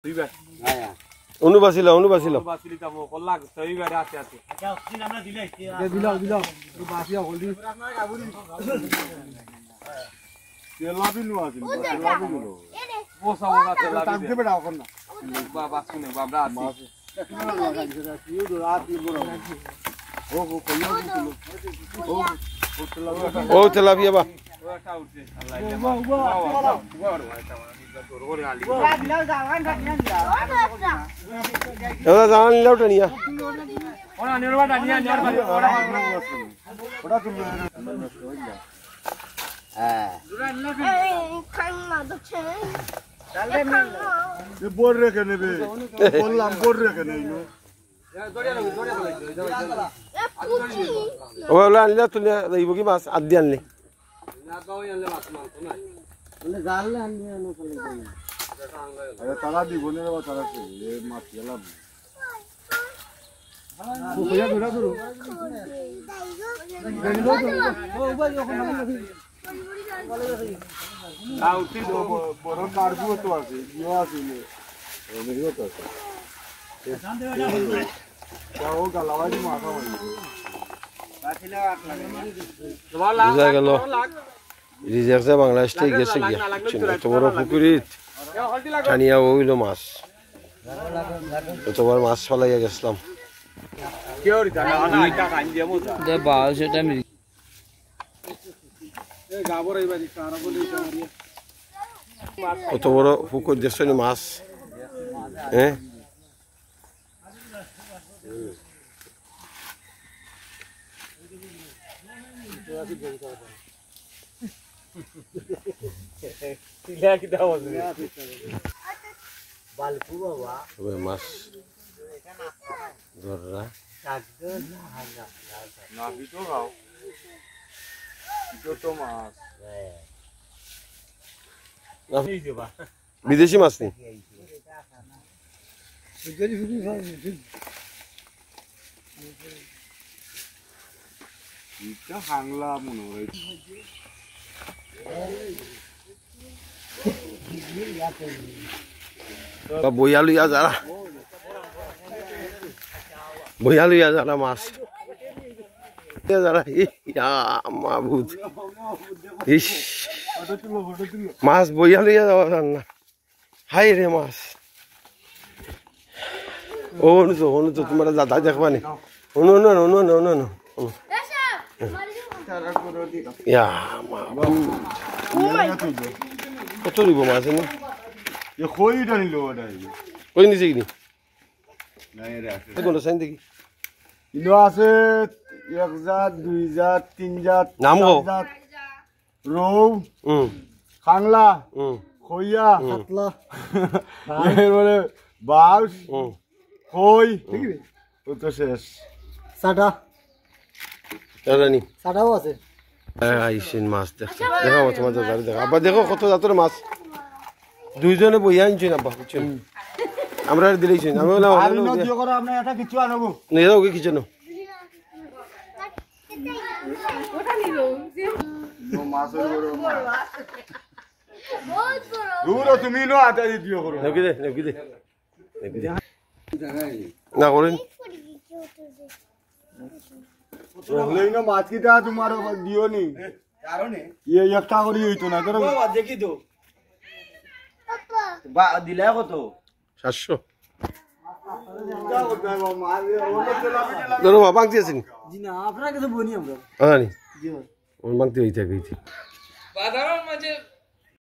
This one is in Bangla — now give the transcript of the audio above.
দুইবার অনু বাসিল বাসিলি তা মো কল লাগ দুইবার আছে আচ্ছা অক্সিজেন আমরা দিলাই দিলাম বাসিয়া হলদি তেলাবি নো আছে তেলাবি নো বসা বসা তেলাবি তাকে বেড়া এখন না বাবা শুনে বাবা আছে ও তেলাপিয়া বা জানা নিলাও টানিয়া বোর রেখে নেবে বললাম বোর রেখে নেই ওগুলো আনলে তুলে যাইব কি মাছ আদি আনলে তারা দিব না তারা মাছ গেলাম বড় কার্বু তো আছে ইয়ে আছে তো আছে ও গালাবাজি মাথা মারি বুঝা গেল রিজার্ভে বাংলাদেশ থেকে গেছে গিয়া এত বড় পুকুরিত টানিয়া হইল মাছ এতবার মাছ ফলাইয়া গেছিলাম কত বড় পুকুর দেখছো মাছ হ্যাঁ মাছ ধরা বিদেশি মাছ নেই হাংলা মনে হয় বইয়া লইয়া যারা মাছ যারা মাবুদ মাছ বইয়া লইয়া যাওয়া যান না হাই রে মাছ ও অনু তো তোমরা দাদা দেখবা নি অনু কত দিব মাছ এনে খইটা নিল কই নিছে কিনি কোনটা সাইন দেখি ইলো আছে 1 জাত 2 জাত 3 জাত নাম গো রৌ খাংলা খইয়া কাতলা এবারে বাউস খই ও তো শেষ সাটা রানি সাটাও আছে আইসিন মাছ দেখো তোমার দাদা দেখো আবার দেখো কত জাতের মাছ দুইজনে বইয়া আনছেন আব্বা বুঝছেন আমরা দিলেইছেন আমি বললাম কিছু আনবো নিয়ে যাও কিছু না তুমি নো আটা দিও করো নেকি দে না করেন হলেই না মাছ কিটা তোমার দিও নি কারণে ইয়ে একটা করি হইতো না করো দেখি তো দিলে কত 700 ধরো বাবা দিয়েছেন জি না আপনারা কিছু বনি আমরা হ্যাঁ নি ওর মাংতি হইতে গেছে বাজারের মাঝে